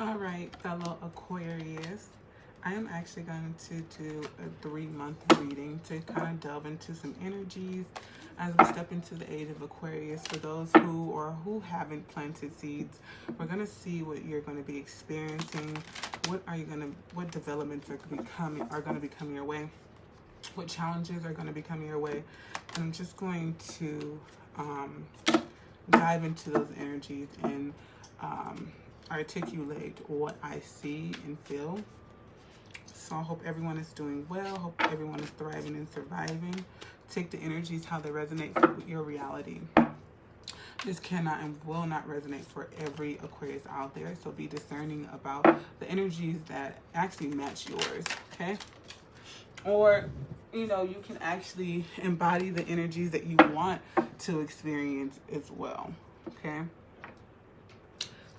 All right, fellow Aquarius. I am actually going to do a 3-month reading to kind of delve into some energies as we step into the age of Aquarius. For those who haven't planted seeds, we're going to see what you're going to be experiencing. What developments are going to be coming your way? What challenges are going to be coming your way? And I'm just going to dive into those energies and articulate what I see and feel. So I hope everyone is doing well. Hope everyone is thriving and surviving. Take the energies how they resonate with your reality. This cannot and will not resonate for every Aquarius out there. So be discerning about the energies that actually match yours, okay? Or, you can actually embody the energies that you want to experience as well, okay?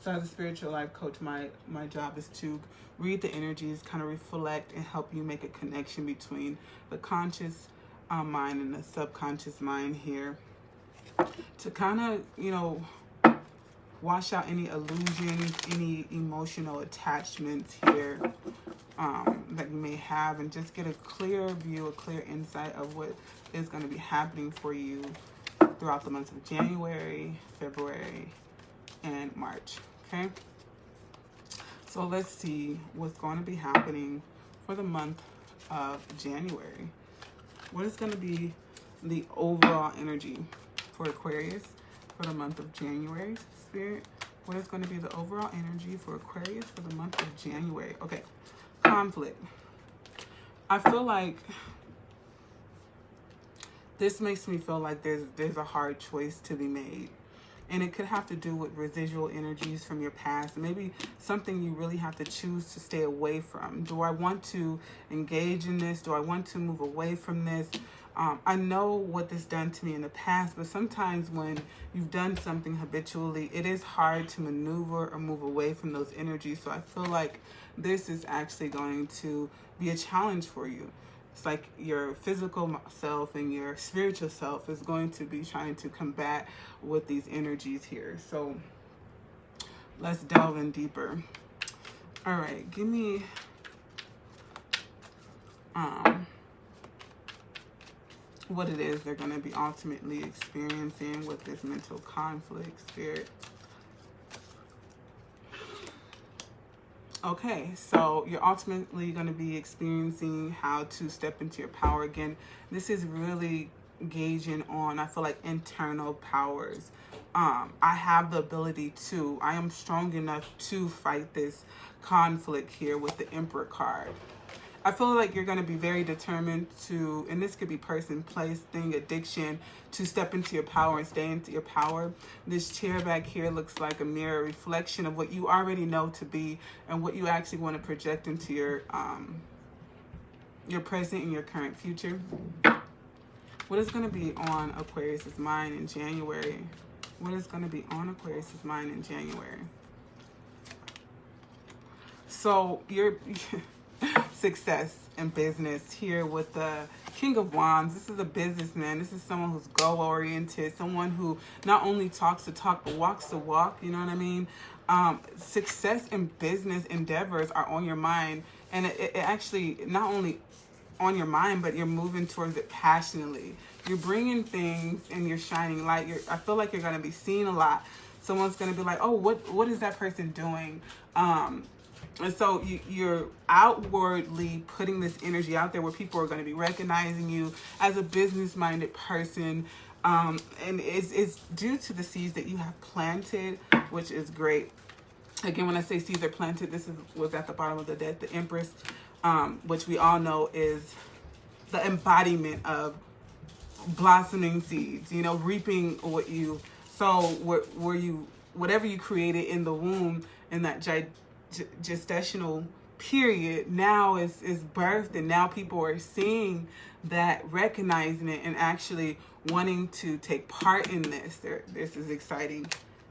So as a spiritual life coach, my job is to read the energies, kind of reflect and help you make a connection between the conscious mind and the subconscious mind here to kind of, wash out any illusions, any emotional attachments here that you may have, and just get a clear view, a clear insight of what is going to be happening for you throughout the months of January, February, and March. Okay, so let's see what's going to be happening for the month of January. What is going to be the overall energy for Aquarius for the month of January, Spirit? What is going to be the overall energy for Aquarius for the month of January? Okay, conflict. I feel like this makes me feel like there's a hard choice to be made. And it could have to do with residual energies from your past. Maybe something you really have to choose to stay away from. Do I want to engage in this? Do I want to move away from this? I know what this done to me in the past, but sometimes when you've done something habitually, it is hard to maneuver or move away from those energies. So I feel like this is actually going to be a challenge for you. It's like your physical self and your spiritual self is going to be trying to combat with these energies here. So let's delve in deeper. All right, give me what it is they're going to be ultimately experiencing with this mental conflict, Spirit. Okay, so you're ultimately going to be experiencing how to step into your power again. This is really gauging on, I feel like, internal powers. I have the ability to, I am strong enough to fight this conflict here with the Emperor card. I feel like you're going to be very determined to, and this could be person, place, thing, addiction, to step into your power and stay into your power. This chair back here looks like a mirror reflection of what you already know to be and what you actually want to project into your present and your current future. What is going to be on Aquarius's mind in January? What is going to be on Aquarius's mind in January? So your success in business here with the King of Wands. This is a businessman. This is someone who's goal-oriented, someone who not only talks the talk but walks the walk, you know what I mean? Success in business endeavors are on your mind, and it actually not only on your mind, but you're moving towards it passionately. You're bringing things and you're shining light. I feel like you're going to be seen a lot. Someone's going to be like, oh, what is that person doing? And so you're outwardly putting this energy out there where people are going to be recognizing you as a business-minded person. And it's due to the seeds that you have planted, which is great. Again, when I say seeds are planted, this was at the bottom of the deck, the Empress, which we all know is the embodiment of blossoming seeds, reaping what you sow, whatever you created in the womb in that gestational period now is birthed, and now people are seeing that, recognizing it, and actually wanting to take part in this. This is exciting.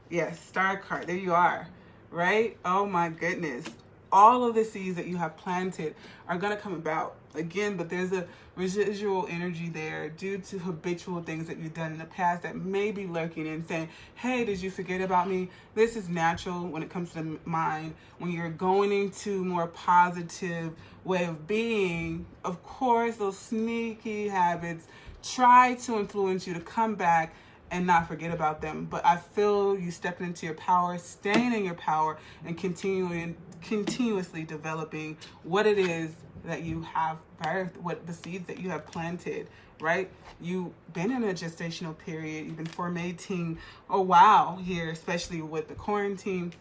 Yes, Star card. There you are. Right? Oh my goodness. all of the seeds that you have planted are going to come about again, but there's a residual energy there due to habitual things that you've done in the past that may be lurking and saying, hey, did you forget about me? This is natural when it comes to the mind. When you're going into more positive way of being, of course, those sneaky habits try to influence you to come back and not forget about them. But I feel you stepping into your power, staying in your power, and continuously developing what it is that you have birthed, what the seeds that you have planted, right? You've been in a gestational period. You've been formating a while here, especially with the quarantine.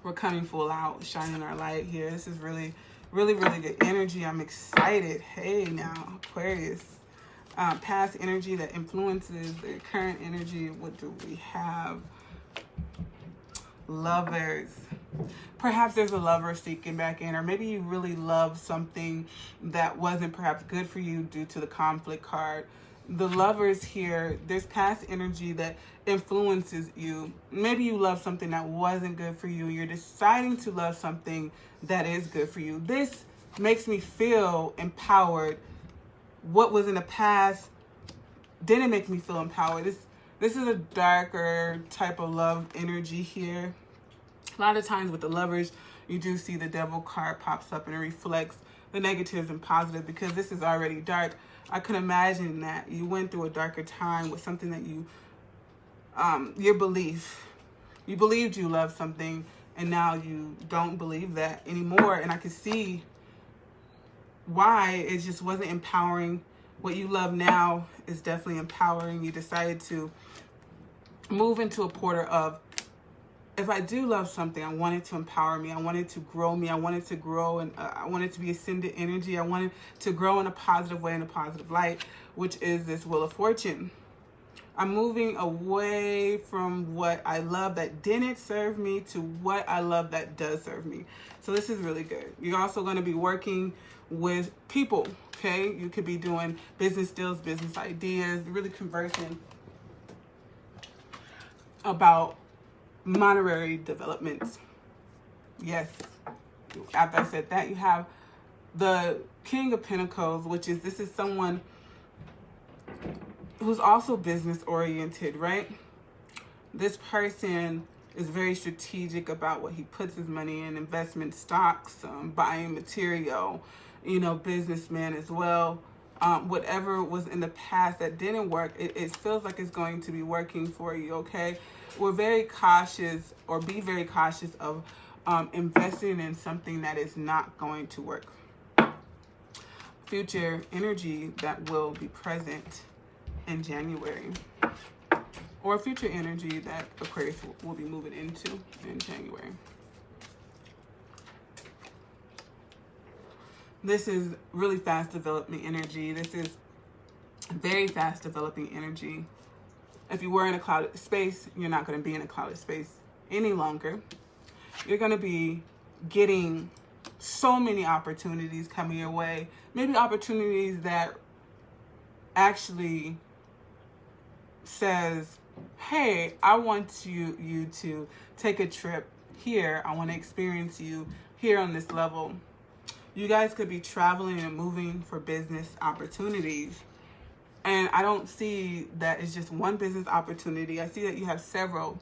We're coming full out, shining our light here. This is really, really, really good energy. I'm excited. Hey, now, Aquarius. Past energy that influences the current energy. What do we have? Lovers. Perhaps there's a lover seeking back in, or maybe you really love something that wasn't perhaps good for you due to the conflict card. The lovers here, there's past energy that influences you. Maybe you love something that wasn't good for you. You're deciding to love something that is good for you. This makes me feel empowered. What was in the past didn't make me feel empowered. This is a darker type of love energy here. A lot of times with the lovers, you do see the devil card pops up and it reflects the negatives and positive, because this is already dark. I can imagine that you went through a darker time with something that you, your belief. You believed you loved something and now you don't believe that anymore. And I can see why it just wasn't empowering. What you love now is definitely empowering. You decided to move into a portal of, if I do love something, I want it to empower me. I want it to grow me. I want it to grow, and I want it to be ascendant energy. I want it to grow in a positive way, in a positive light, which is this Wheel of Fortune. I'm moving away from what I love that didn't serve me to what I love that does serve me. So this is really good. You're also going to be working with people, okay? You could be doing business deals, business ideas, really conversing about monetary developments. Yes. After I said that, you have the King of Pentacles, which is, this is someone who's also business oriented, right? This person is very strategic about what he puts his money in, investment, stocks, buying material, you know, businessman as well. Whatever was in the past that didn't work, it feels like it's going to be working for you, okay? We're very cautious, or be very cautious of investing in something that is not going to work. Future energy that will be present in January, or future energy that Aquarius will be moving into in January. This is really fast developing energy. This is very fast developing energy. If you were in a clouded space, you're not going to be in a clouded space any longer. You're going to be getting so many opportunities coming your way. Maybe opportunities that actually says, hey, I want you to take a trip here. I want to experience you here on this level. You guys could be traveling and moving for business opportunities. And I don't see that it's just one business opportunity. I see that you have several.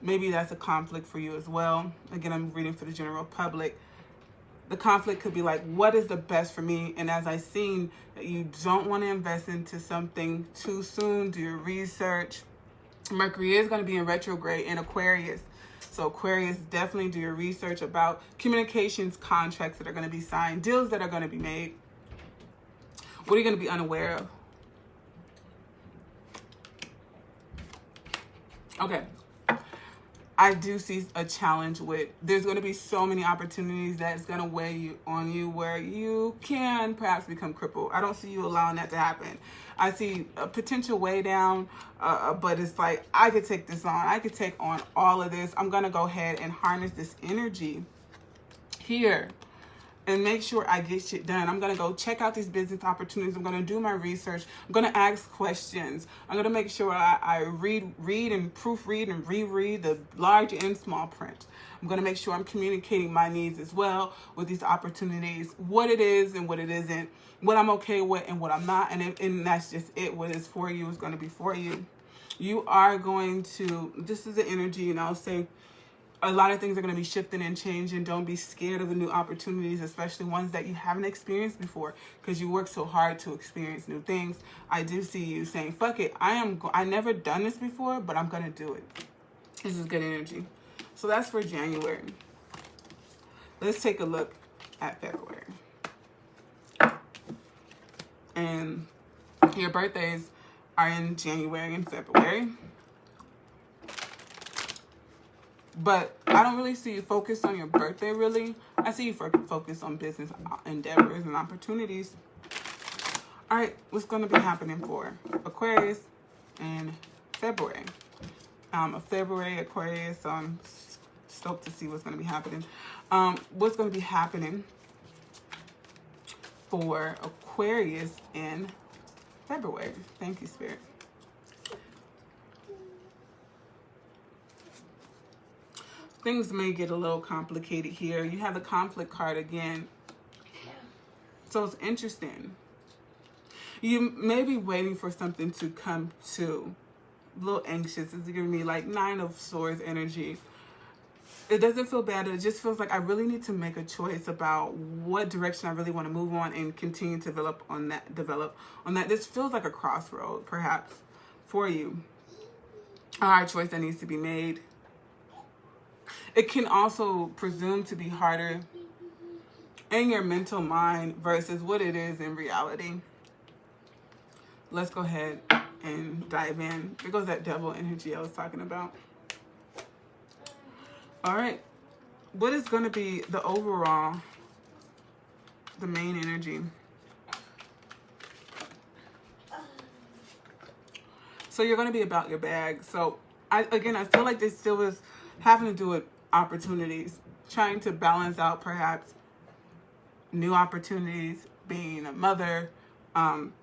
Maybe that's a conflict for you as well. Again, I'm reading for the general public. The conflict could be like, what is the best for me? And as I've seen, that you don't want to invest into something too soon. Do your research. Mercury is going to be in retrograde in Aquarius. So Aquarius, definitely do your research about communications, contracts that are going to be signed, deals that are going to be made. What are you going to be unaware of? Okay. I do see a challenge with, there's going to be so many opportunities that's going to weigh on you where you can perhaps become crippled. I don't see you allowing that to happen. I see a potential way down, but it's like, I could take this on. I could take on all of this. I'm going to go ahead and harness this energy here and make sure I get shit done. I'm going to go check out these business opportunities. I'm going to do my research. I'm going to ask questions. I'm going to make sure I read and proofread and reread the large and small print. I'm going to make sure I'm communicating my needs as well with these opportunities, what it is and what it isn't, what I'm okay with and what I'm not. And that's just it. What is for you is going to be for you. You are going to, this is the energy, and I'll say a lot of things are going to be shifting and changing. Don't be scared of the new opportunities, especially ones that you haven't experienced before, because you work so hard to experience new things. I do see you saying, fuck it, I never done this before, but I'm going to do it. This is good energy. So that's for January. Let's take a look at February. And your birthdays are in January and February. But I don't really see you focused on your birthday, really. I see you focused on business endeavors and opportunities. All right, what's going to be happening for Aquarius in February? February, Aquarius, so I'm stoked to see what's going to be happening. What's going to be happening for Aquarius in February? Thank you, Spirit. Things may get a little complicated here. You have the conflict card again. So it's interesting. You may be waiting for something to come to. A little anxious. It's giving me like 9 of Swords energy. It doesn't feel bad. It just feels like I really need to make a choice about what direction I really want to move on and continue to develop on that. This feels like a crossroad, perhaps, for you. A hard choice that needs to be made. It can also presume to be harder in your mental mind versus what it is in reality. Let's go ahead and dive in. There goes that devil energy I was talking about. All right. What is going to be the overall, the main energy? So you're going to be about your bag. So I feel like this still is having to do with opportunities, trying to balance out perhaps new opportunities, being a mother,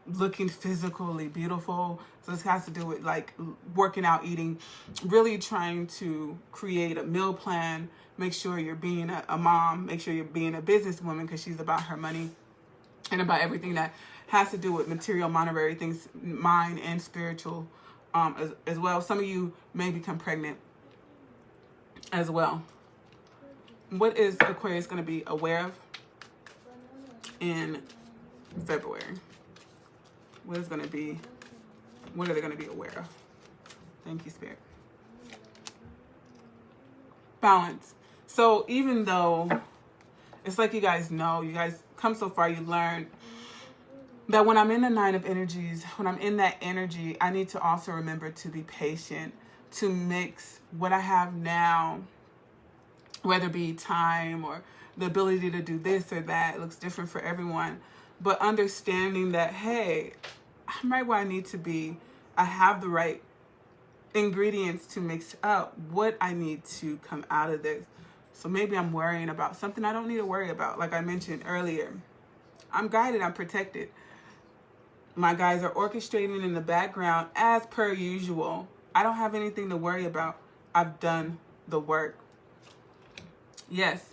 looking physically beautiful. So this has to do with like working out, eating, really trying to create a meal plan, make sure you're being a mom, make sure you're being a businesswoman, because she's about her money and about everything that has to do with material, monetary things, mind and spiritual as well. Some of you may become pregnant as well. What is Aquarius going to be aware of in February? What are they going to be aware of? Thank you, Spirit. Balance. So even though it's like you guys come so far, you learn that when I'm in the 9 of energies, when I'm in that energy, I need to also remember to be patient, to mix what I have now, whether it be time or the ability to do this or that. It looks different for everyone. But understanding that, hey, I'm right where I need to be. I have the right ingredients to mix up what I need to come out of this. So maybe I'm worrying about something I don't need to worry about. Like I mentioned earlier, I'm guided, I'm protected. My guys are orchestrating in the background as per usual. I don't have anything to worry about. I've done the work. Yes,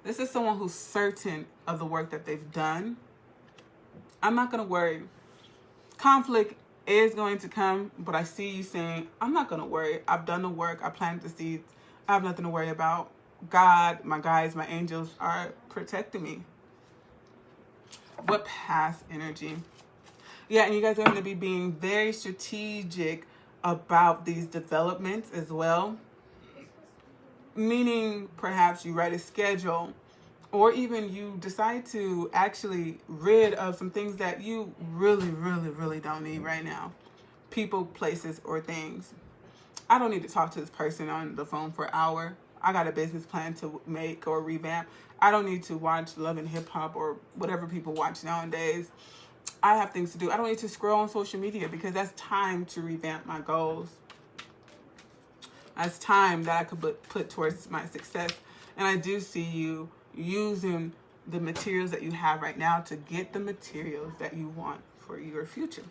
this is someone who's certain of the work that they've done. I'm not going to worry. Conflict is going to come, but I see you saying, I'm not going to worry. I've done the work. I planted the seeds. I have nothing to worry about. God, my guides, my angels are protecting me. What past energy? Yeah, and you guys are going to be being very strategic about these developments as well. Meaning perhaps you write a schedule, or even you decide to actually rid of some things that you really, really, really don't need right now. People, places, or things. I don't need to talk to this person on the phone for an hour. I got a business plan to make or revamp. I don't need to watch Love and Hip Hop or whatever people watch nowadays. I have things to do. I don't need to scroll on social media because that's time to revamp my goals. That's time that I could put towards my success. And I do see you using the materials that you have right now to get the materials that you want for your future.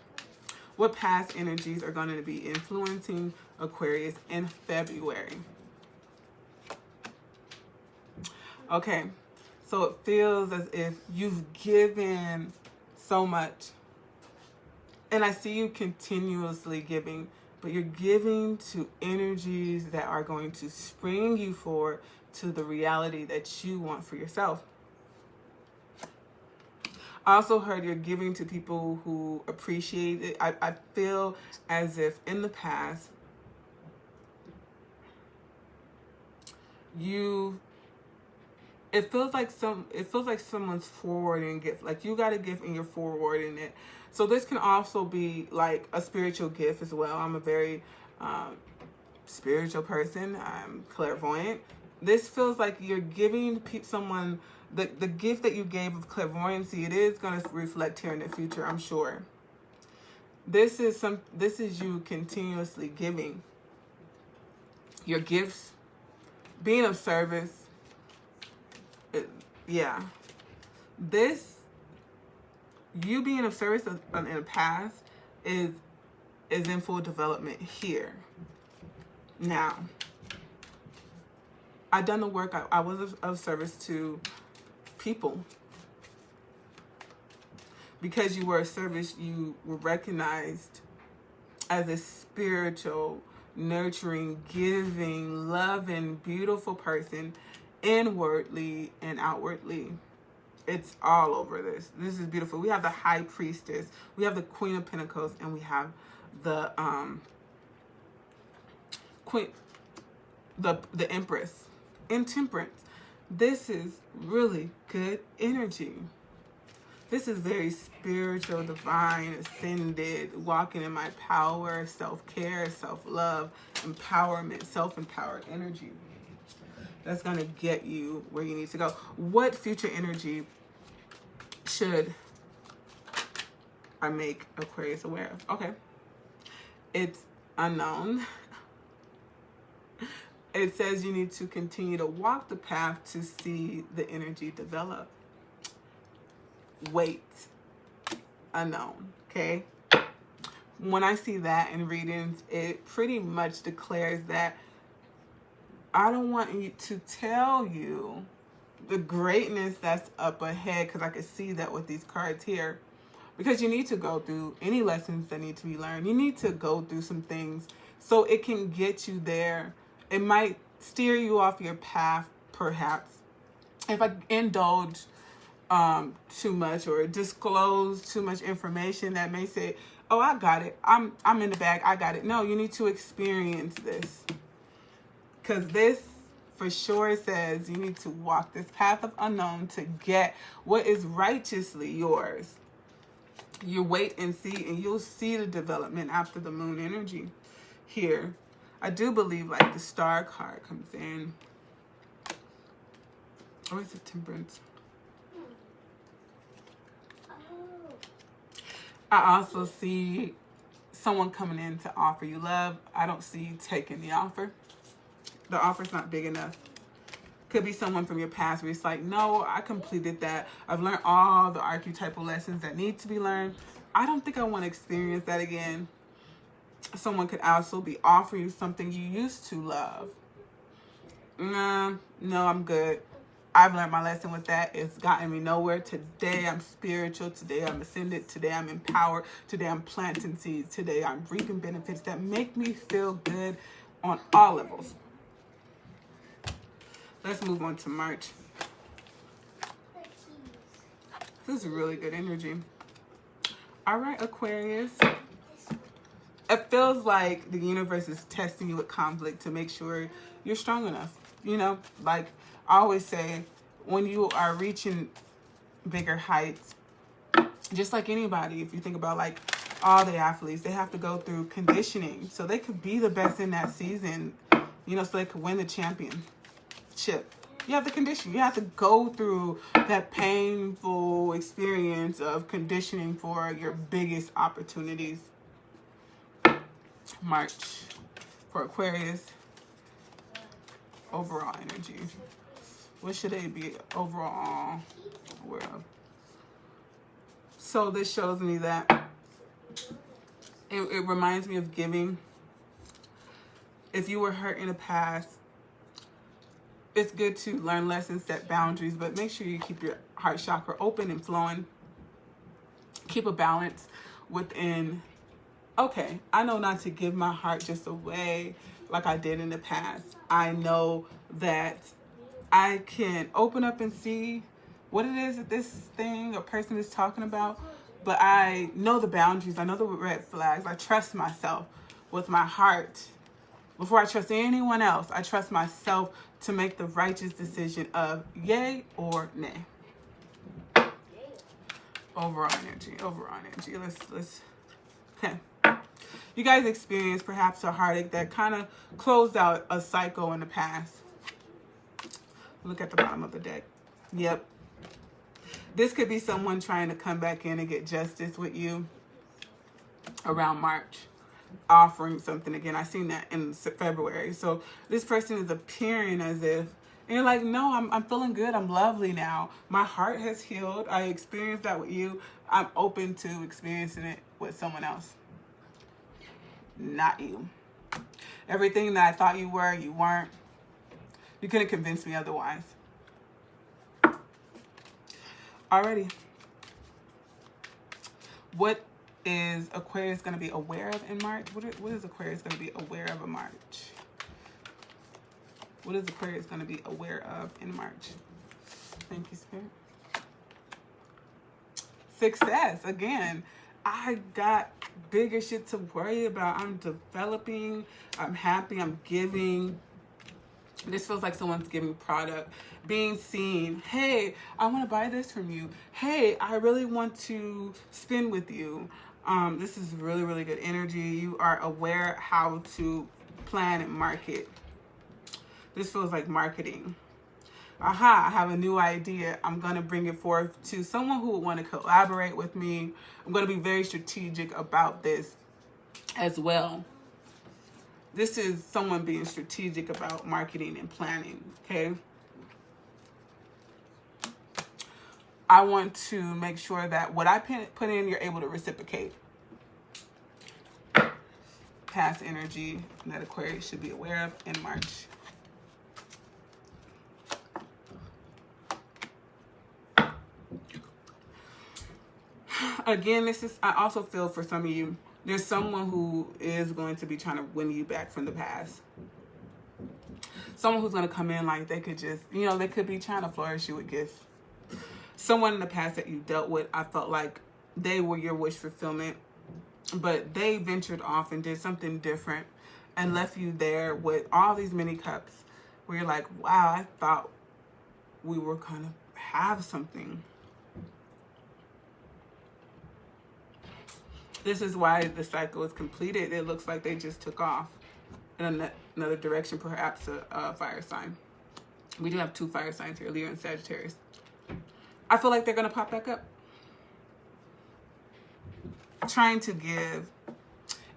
What past energies are going to be influencing Aquarius in February? Okay, so it feels as if you've given so much. And I see you continuously giving, but you're giving to energies that are going to spring you forward to the reality that you want for yourself. I also heard you're giving to people who appreciate it. I feel as if in the past, it feels like someone's forwarding gift. Like you got a gift and you're forwarding it. So this can also be like a spiritual gift as well. I'm a very spiritual person. I'm clairvoyant. This feels like you're giving someone the gift that you gave of clairvoyancy. It is going to reflect here in the future, I'm sure. This is you continuously giving your gifts, being of service. Yeah, you being of service in the past is in full development here. Now, I've done the work. I was of service to people. Because you were of service, you were recognized as a spiritual, nurturing, giving, loving, beautiful person, inwardly and outwardly. It's all over this. This is beautiful. We have the High Priestess, we have the Queen of Pentacles, and we have the Queen, the Empress in Temperance. This is really good energy. This is very spiritual, divine, ascended, walking in my power, self-care, self-love, empowerment, self-empowered energy. That's going to get you where you need to go. What future energy should I make Aquarius aware of? Okay. It's unknown. It says you need to continue to walk the path to see the energy develop. Wait. Unknown. Okay? When I see that in readings, it pretty much declares that I don't want you to tell you the greatness that's up ahead, because I could see that with these cards here. Because you need to go through any lessons that need to be learned. You need to go through some things so it can get you there. It might steer you off your path, perhaps. If I indulge too much or disclose too much information that may say, oh, I got it. I'm in the bag. I got it. No, you need to experience this. Because this for sure says you need to walk this path of unknown to get what is righteously yours. You wait and see, and you'll see the development after the moon energy here. I do believe like the star card comes in. Or is it Temperance? I also see someone coming in to offer you love. I don't see you taking the offer. The offer's not big enough. Could be someone from your past where it's like, no, I completed that. I've learned all the archetypal lessons that need to be learned. I don't think I want to experience that again. Someone could also be offering you something you used to love. No, I'm good. I've learned my lesson with that. It's gotten me nowhere. Today I'm spiritual. Today I'm ascended. Today I'm empowered. Today I'm planting seeds. Today I'm reaping benefits that make me feel good on all levels. Let's move on to March. This is really good energy. All right, Aquarius. It feels like the universe is testing you with conflict to make sure you're strong enough. You know, like I always say, when you are reaching bigger heights, just like anybody, if you think about like all the athletes, they have to go through conditioning so they could be the best in that season, you know, so they could win the championship. You have to condition. You have to go through that painful experience of conditioning for your biggest opportunities. March for Aquarius. Overall energy. What should they be overall aware of? So this shows me that it reminds me of giving. If you were hurt in the past, It's good to learn lessons, set boundaries, but make sure you keep your heart chakra open and flowing. Keep a balance within. Okay, I know not to give my heart just away like I did in the past. I know that I can open up and see what it is that this thing or person is talking about, but I know the boundaries. I know the red flags. I trust myself with my heart. Before I trust anyone else, I trust myself to make the righteous decision of yay or nay. Overall energy. Let's. Okay. You guys experienced perhaps a heartache that kind of closed out a cycle in the past. Look at the bottom of the deck. Yep. This could be someone trying to come back in and get justice with you around March, offering something again. I seen that in February. So this person is appearing as if, and you're like, no, I'm feeling good. I'm lovely now. My heart has healed. I experienced that with you. I'm open to experiencing it with someone else. Not you. Everything that I thought you were, you weren't. You couldn't convince me otherwise. Alrighty. What is Aquarius going to be aware of in March? What is Aquarius going to be aware of in March? What is Aquarius going to be aware of in March? Thank you, Spirit. Success. Again, I got bigger shit to worry about. I'm developing. I'm happy. I'm giving. This feels like someone's giving product. Being seen. Hey, I want to buy this from you. Hey, I really want to spend with you. This is really, really good energy. You are aware how to plan and market. This feels like marketing. Aha, I have a new idea. I'm going to bring it forth to someone who would want to collaborate with me. I'm going to be very strategic about this as well. This is someone being strategic about marketing and planning, okay? I want to make sure that what I put in, you're able to reciprocate. Past energy that Aquarius should be aware of in March. Again, I also feel for some of you, there's someone who is going to be trying to win you back from the past. Someone who's going to come in like they could just, they could be trying to flourish you with gifts. Someone in the past that you dealt with, I felt like they were your wish fulfillment, but they ventured off and did something different and left you there with all these mini cups where you're like, wow, I thought we were going to have something. This is why the cycle is completed. It looks like they just took off in another direction, perhaps a fire sign. We do have two fire signs here, Leo and Sagittarius. I feel like they're going to pop back up. Trying to give.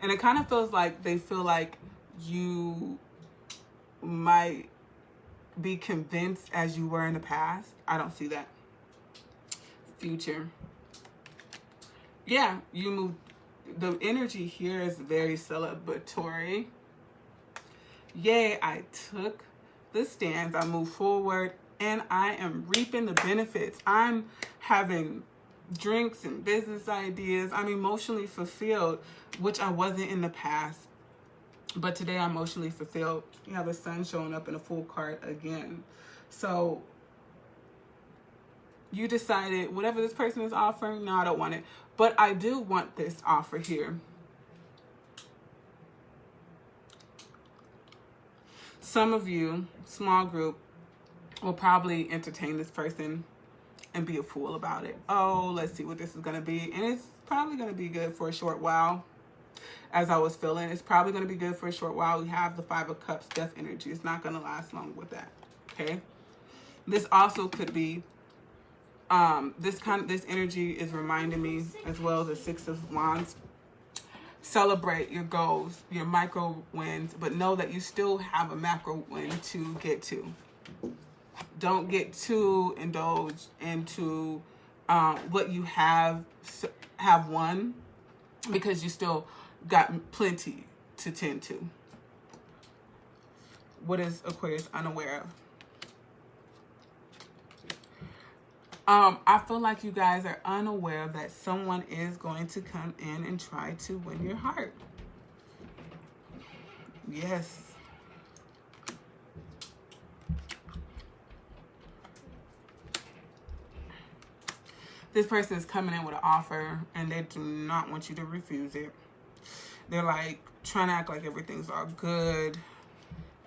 And it kind of feels like they feel like you might be convinced as you were in the past. I don't see that. Future. Yeah, you moved. The energy here is very celebratory. Yay, I took the stance. I moved forward and I am reaping the benefits. I'm having drinks and business ideas. I'm emotionally fulfilled, which I wasn't in the past. But today I'm emotionally fulfilled. You have the sun showing up in a full card again. So you decided whatever this person is offering, no, I don't want it. But I do want this offer here. Some of you, small group, will probably entertain this person and be a fool about it. Oh, let's see what this is going to be. And it's probably going to be good for a short while. As I was feeling, it's probably going to be good for a short while. We have the Five of Cups, death energy. It's not going to last long with that. Okay. This also could be this energy is reminding me as well as the Six of Wands. Celebrate your goals, your micro wins, but know that you still have a macro win to get to. Don't get too indulged into what you have won, because you still got plenty to tend to. What is Aquarius unaware of? I feel like you guys are unaware that someone is going to come in and try to win your heart. Yes. This person is coming in with an offer and they do not want you to refuse it. They're like trying to act like everything's all good,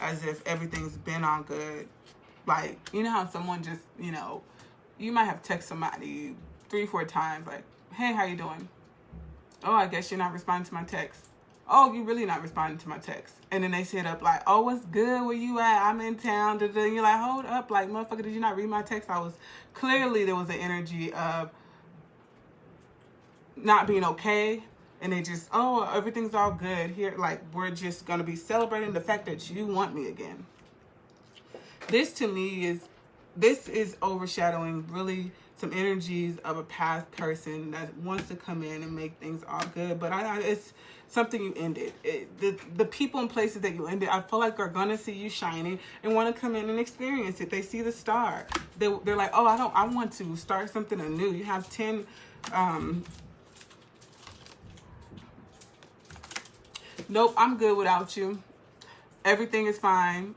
as if everything's been all good. Like, you know how someone just, you know, you might have texted somebody 3-4 times like, hey, how you doing? Oh, I guess you're not responding to my text. Oh, you really not responding to my text. And then they sit up like, oh, what's good? Where you at? I'm in town. And you're like, hold up. Like, motherfucker, did you not read my text? Clearly there was an energy of not being okay. And they just, oh, everything's all good here. Like, we're just going to be celebrating the fact that you want me again. This to me is overshadowing really some energies of a past person that wants to come in and make things all good. But it's something you ended. The people and places that you ended, I feel like are going to see you shining and want to come in and experience it. They see the star. They're like, oh, I want to start something anew. You have 10... nope, I'm good without you. Everything is fine.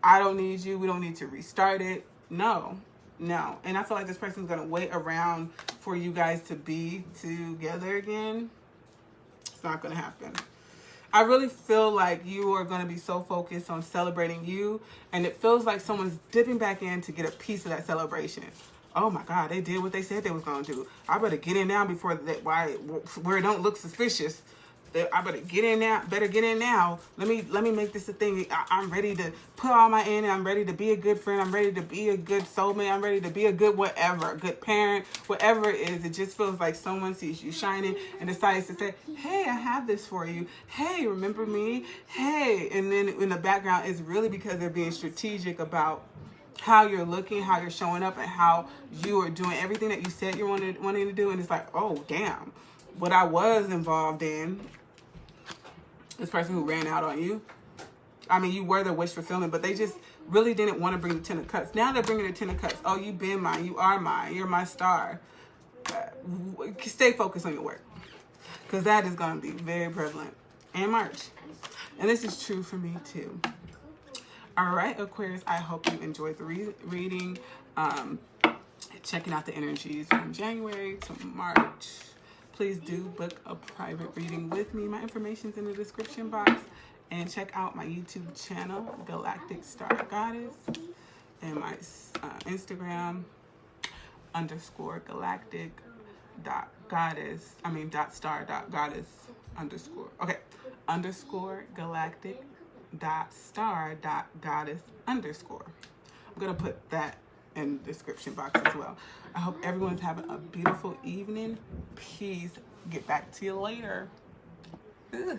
I don't need you. We don't need to restart it. No. And I feel like this person's going to wait around for you guys to be together again. It's not going to happen. I really feel like you are going to be so focused on celebrating you, and it feels like someone's dipping back in to get a piece of that celebration. Oh my God, they did what they said they was going to do. I better get in now before that, where it don't look suspicious. I better get in now. Let me make this a thing. I'm ready to put all my in. I'm ready to be a good friend. I'm ready to be a good soulmate. I'm ready to be a good whatever, a good parent, whatever it is. It just feels like someone sees you shining and decides to say, hey, I have this for you. Hey, remember me? Hey. And then in the background, it's really because they're being strategic about how you're looking, how you're showing up, and how you are doing everything that you said you're wanting to do. And it's like, oh, damn. What I was involved in, this person who ran out on you. I mean, you were the wish fulfillment, but they just really didn't want to bring the 10 of cups. Now they're bringing the 10 of cups. Oh, you've been mine. You are mine. You're my star. Stay focused on your work, because that is going to be very prevalent in March. And this is true for me too. All right, Aquarius, I hope you enjoyed the reading. Checking out the energies from January to March. Please do book a private reading with me. My information's in the description box. And check out my YouTube channel, Galactic Star Goddess. And my Instagram, _galactic .goddess. .star.goddess _ okay, _galactic .star.goddess _ I'm going to put that in the description box as well. I hope everyone's having a beautiful evening. Peace. Get back to you later. Ugh.